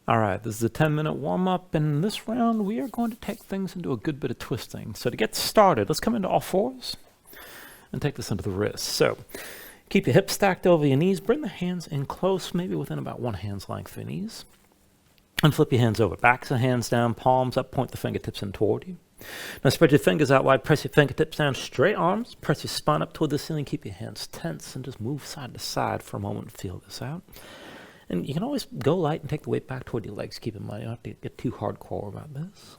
All right, this is a 10-minute warm-up, and in this round, we are going to take things into a good bit of twisting. So to get started, let's come into all fours and take this into the wrists. So keep your hips stacked over your knees. Bring the hands in close, maybe within about one hand's length of your knees. And flip your hands over. Backs of hands down, palms up, point the fingertips in toward you. Now spread your fingers out wide, press your fingertips down, straight arms, press your spine up toward the ceiling, keep your hands tense, and just move side to side for a moment, feel this out. And you can always go light and take the weight back toward your legs. Keep in mind, you don't have to get too hardcore about this.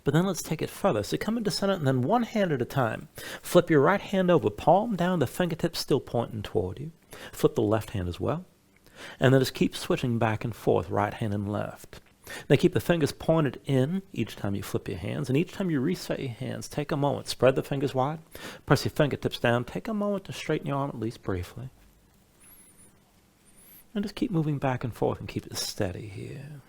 But then let's take it further. So come into center, and then one hand at a time. Flip your right hand over, palm down, the fingertips still pointing toward you. Flip the left hand as well. And then just keep switching back and forth, right hand and left. Now keep the fingers pointed in each time you flip your hands, and each time you reset your hands, take a moment. Spread the fingers wide, press your fingertips down, take a moment to straighten your arm at least briefly. And just keep moving back and forth and keep it steady here.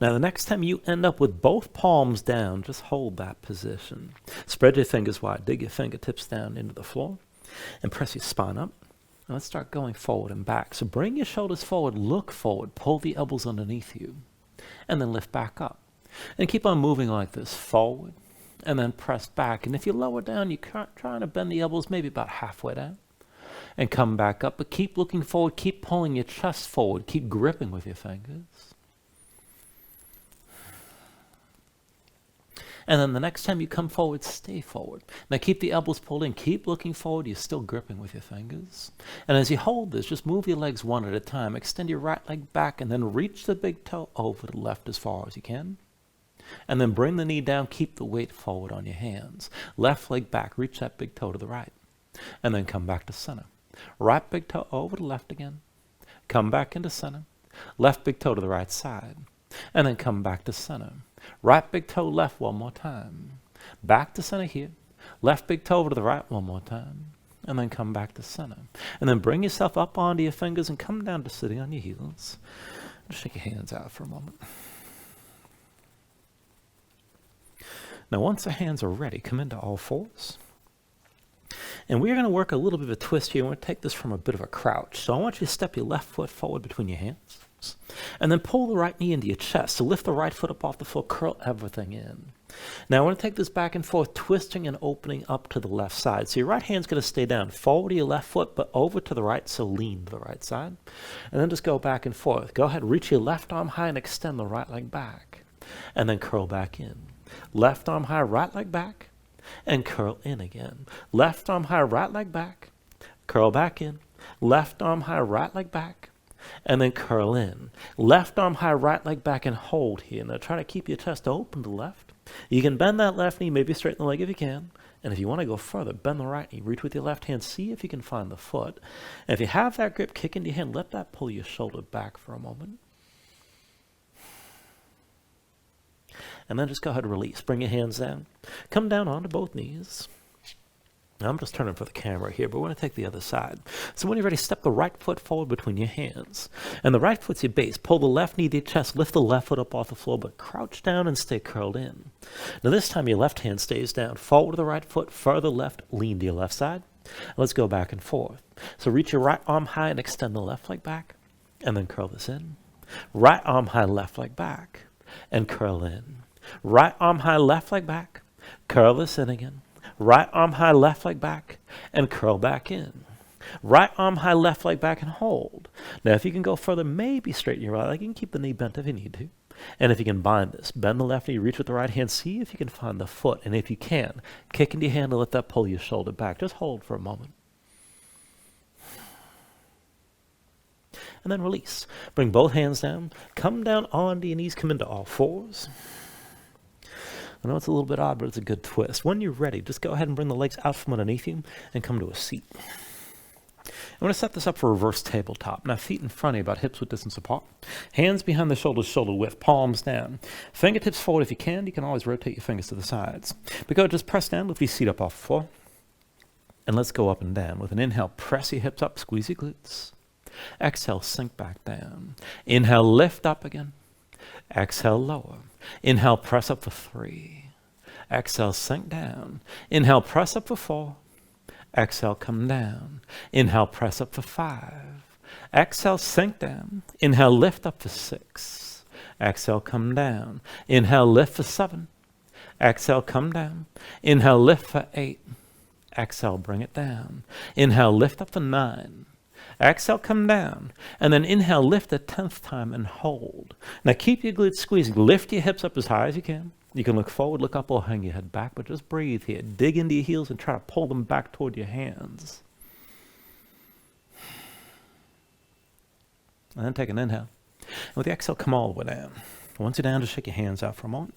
Now the next time you end up with both palms down, just hold that position. Spread your fingers wide, dig your fingertips down into the floor, and press your spine up. Now let's start going forward and back. So bring your shoulders forward, look forward, pull the elbows underneath you, and then lift back up. And keep on moving like this, forward, and then press back. And if you lower down, you're trying to bend the elbows maybe about halfway down. And come back up, but keep looking forward, keep pulling your chest forward, keep gripping with your fingers. And then the next time you come forward, stay forward. Now keep the elbows pulled in, keep looking forward, you're still gripping with your fingers. And as you hold this, just move your legs one at a time. Extend your right leg back and then reach the big toe over to the left as far as you can. And then bring the knee down, keep the weight forward on your hands. Left leg back, reach that big toe to the right. And then come back to center. Right big toe over to left again. Come back into center. Left big toe to the right side. And then come back to center. Right big toe left one more time. Back to center here. Left big toe over to the right one more time. And then come back to center. And then bring yourself up onto your fingers and come down to sitting on your heels. Just shake your hands out for a moment. Now once the hands are ready, come into all fours. And we're going to work a little bit of a twist here. We're going to take this from a bit of a crouch. So I want you to step your left foot forward between your hands. And then pull the right knee into your chest. So lift the right foot up off the floor, curl everything in. Now I want to take this back and forth, twisting and opening up to the left side. So your right hand's going to stay down, forward to your left foot, but over to the right, so lean to the right side. And then just go back and forth. Go ahead, reach your left arm high and extend the right leg back. And then curl back in. Left arm high, right leg back, and curl in again. Left arm high, right leg back, curl back in. Left arm high, right leg back, and then curl in. Left arm high, right leg back, and hold here. Now try to keep your chest open to the left. You can bend that left knee, maybe straighten the leg if you can. And if you want to go further, bend the right knee. Reach with your left hand, see if you can find the foot. And if you have that grip, kick into your hand, let that pull your shoulder back for a moment. And then just go ahead and release. Bring your hands down. Come down onto both knees. Now I'm just turning for the camera here, but we're going to take the other side. So when you're ready, step the right foot forward between your hands. And the right foot's your base. Pull the left knee to your chest. Lift the left foot up off the floor, but crouch down and stay curled in. Now this time your left hand stays down. Forward to the right foot, further left, lean to your left side. Let's go back and forth. So reach your right arm high and extend the left leg back. And then curl this in. Right arm high, left leg back. And curl in. Right arm high, left leg back. Curl this in again. Right arm high, left leg back, and curl back in. Right arm high, left leg back, and hold. Now, if you can go further, maybe straighten your right leg. You can keep the knee bent if you need to. And if you can bind this, bend the left knee, reach with the right hand, see if you can find the foot. And if you can, kick into your hand and let that pull your shoulder back. Just hold for a moment. And then release. Bring both hands down. Come down onto your knees. Come into all fours. I know it's a little bit odd, but it's a good twist. When you're ready, just go ahead and bring the legs out from underneath you and come to a seat. I'm going to set this up for reverse tabletop. Now, feet in front of you, about hips width distance apart. Hands behind the shoulders, shoulder width, palms down. Fingertips forward if you can. You can always rotate your fingers to the sides. But go, just press down, lift your seat up off the floor. And let's go up and down. With an inhale, press your hips up, squeeze your glutes. Exhale, sink back down. Inhale, lift up again. Exhale, lower. Inhale, press up for 3. Exhale, sink down. Inhale, press up for 4. Exhale, come down. Inhale, press up for 5. Exhale, sink down. Inhale, lift up for 6. Exhale, come down. Inhale, lift for 7. Exhale, come down. Inhale, lift for 8. Exhale, bring it down. Inhale, lift up for 9. Exhale, come down. And then inhale, lift the 10th time and hold. Now keep your glutes squeezing. Lift your hips up as high as you can. You can look forward, look up, or hang your head back, but just breathe here. Dig into your heels and try to pull them back toward your hands. And then take an inhale. And with the exhale, come all the way down. Once you're down, just shake your hands out for a moment.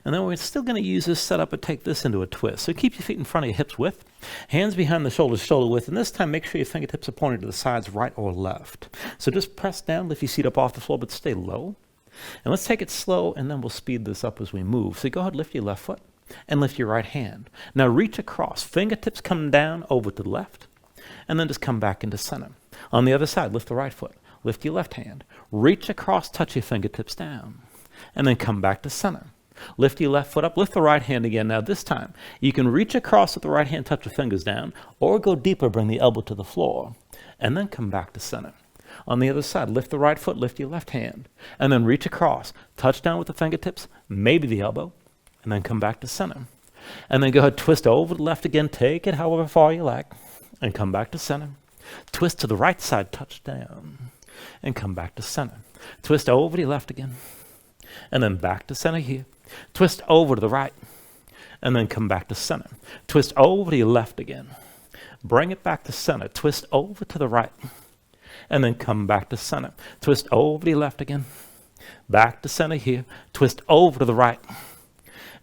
And then we're still going to use this setup and take this into a twist. So keep your feet in front of your hips width, hands behind the shoulders, shoulder width, and this time make sure your fingertips are pointed to the sides, right or left. So just press down, lift your seat up off the floor, but stay low. And let's take it slow, and then we'll speed this up as we move. So go ahead, lift your left foot, and lift your right hand. Now reach across, fingertips come down over to the left, and then just come back into center. On the other side, lift the right foot, lift your left hand, reach across, touch your fingertips down, and then come back to center. Lift your left foot up, lift the right hand again. Now this time, you can reach across with the right hand, touch the fingers down, or go deeper, bring the elbow to the floor, and then come back to center. On the other side, lift the right foot, lift your left hand, and then reach across, touch down with the fingertips, maybe the elbow, and then come back to center. And then go ahead, twist over to the left again, take it however far you like, and come back to center. Twist to the right side, touch down, and come back to center. Twist over to your left again, and then back to center here. Twist over to the right, and then come back to center. Twist over to your left again. Bring it back to center. Twist over to the right, and then come back to center. Twist over to your left again. Back to center here. Twist over to the right,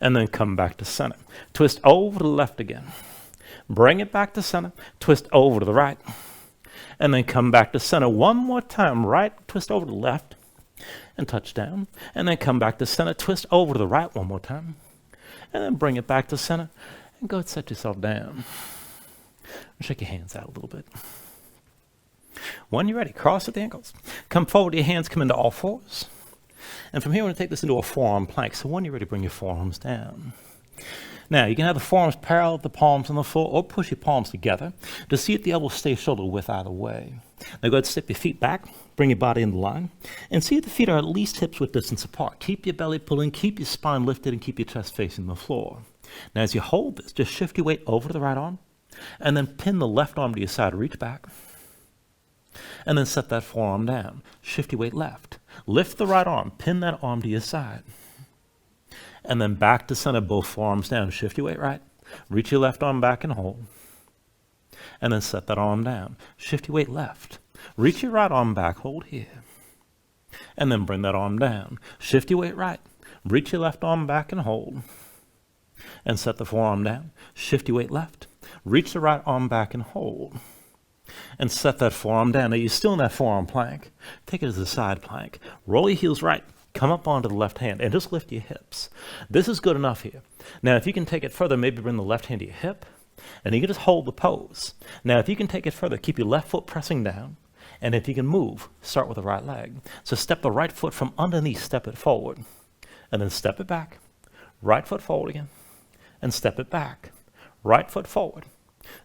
and then come back to center. Twist over to the left again. Bring it back to center. Twist over to the right, and then come back to center. One more time. Right, twist over to the left, and touch down, and then come back to center, twist over to the right one more time, and then bring it back to center, and go and set yourself down. Shake your hands out a little bit. When you're ready, cross at the ankles. Come forward, your hands come into all fours. And from here, we're going to take this into a forearm plank. So when you're ready, bring your forearms down. Now, you can have the forearms parallel with the palms on the floor, or push your palms together to see if the elbows stay shoulder width either way. Now go ahead and step your feet back, bring your body into line, and see if the feet are at least hips width distance apart. Keep your belly pulling, keep your spine lifted, and keep your chest facing the floor. Now as you hold this, just shift your weight over to the right arm, and then pin the left arm to your side, reach back, and then set that forearm down. Shift your weight left. Lift the right arm, pin that arm to your side, and then back to center, both forearms down. Shift your weight right, reach your left arm back and hold, and then set that arm down. Shift your weight left, reach your right arm back, hold here, and then bring that arm down. Shift your weight right, reach your left arm back and hold, and set the forearm down. Shift your weight left, reach the right arm back and hold, and set that forearm down. Now you're still in that forearm plank. Take it as a side plank. Roll your heels right, come up onto the left hand, and just lift your hips. This is good enough here. Now if you can take it further, maybe bring the left hand to your hip, and you can just hold the pose. Now if you can take it further, keep your left foot pressing down, and if you can move, start with the right leg. So step the right foot from underneath, step it forward, and then step it back. Right foot forward again, and step it back. Right foot forward,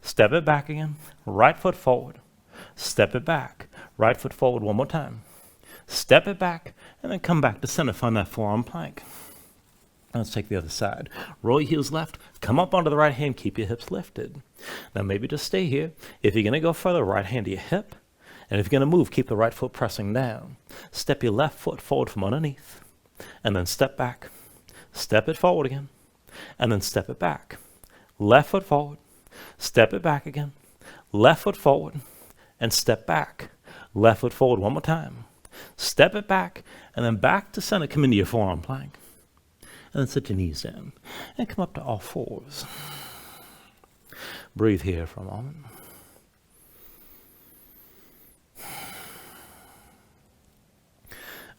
step it back again. Right foot forward, step it back. Right foot forward one more time. Step it back, and then come back to center, find that forearm plank. Let's take the other side. Roll your heels left, come up onto the right hand, keep your hips lifted. Now maybe just stay here. If you're going to go further, right hand to your hip. And if you're going to move, keep the right foot pressing down. Step your left foot forward from underneath, and then step back. Step it forward again, and then step it back. Left foot forward, step it back again. Left foot forward, and step back. Left foot forward one more time. Step it back, and then back to center. Come into your forearm plank. And then sit your knees down. And come up to all fours. Breathe here for a moment.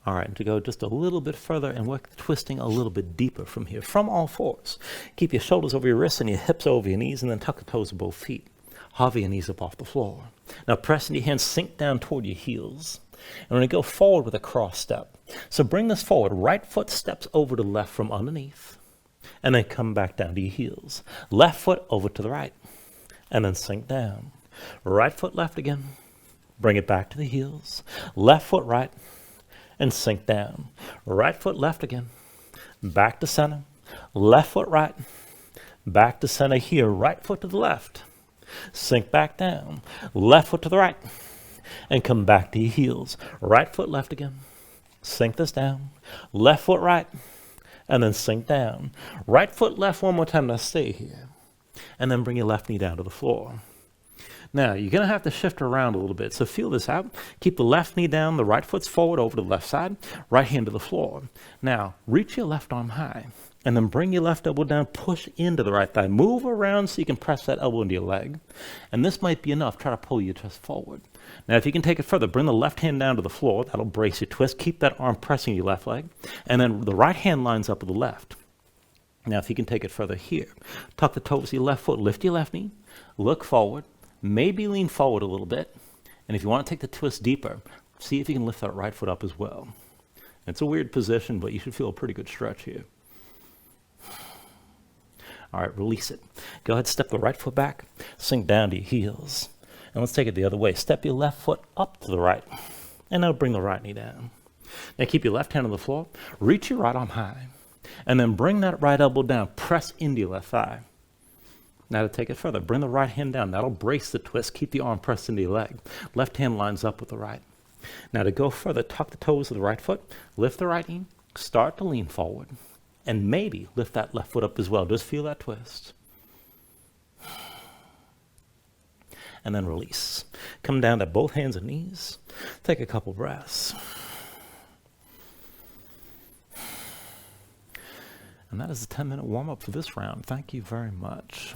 All right, to go just a little bit further and work twisting a little bit deeper from here, from all fours. Keep your shoulders over your wrists and your hips over your knees, and then tuck the toes of both feet. Hover your knees up off the floor. Now press into your hands, sink down toward your heels. And we're going to go forward with a cross step. So bring this forward. Right foot steps over to left from underneath. And then come back down to your heels. Left foot over to the right. And then sink down. Right foot left again. Bring it back to the heels. Left foot right. And sink down. Right foot left again. Back to center. Left foot right. Back to center here. Right foot to the left. Sink back down. Left foot to the right. And come back to your heels. Right foot left again. Sink this down. Left foot right. And then sink down. Right foot left one more time. Now stay here. And then bring your left knee down to the floor. Now, you're going to have to shift around a little bit. So feel this out. Keep the left knee down. The right foot's forward over to the left side. Right hand to the floor. Now, reach your left arm high. And then bring your left elbow down. Push into the right thigh. Move around so you can press that elbow into your leg. And this might be enough. Try to pull your chest forward. Now, if you can take it further, bring the left hand down to the floor. That'll brace your twist. Keep that arm pressing your left leg. And then the right hand lines up with the left. Now, if you can take it further here, tuck the toes of your left foot. Lift your left knee. Look forward. Maybe lean forward a little bit. And if you want to take the twist deeper, see if you can lift that right foot up as well. It's a weird position, but you should feel a pretty good stretch here. All right, release it. Go ahead, step the right foot back. Sink down to your heels. And let's take it the other way. Step your left foot up to the right. And now bring the right knee down. Now keep your left hand on the floor. Reach your right arm high. And then bring that right elbow down. Press into your left thigh. Now to take it further, bring the right hand down. That'll brace the twist. Keep the arm pressed into your leg. Left hand lines up with the right. Now to go further, tuck the toes of the right foot. Lift the right knee. Start to lean forward. And maybe lift that left foot up as well. Just feel that twist. And then release. Come down to both hands and knees. Take a couple breaths. And that is the 10-minute warm-up for this round. Thank you very much.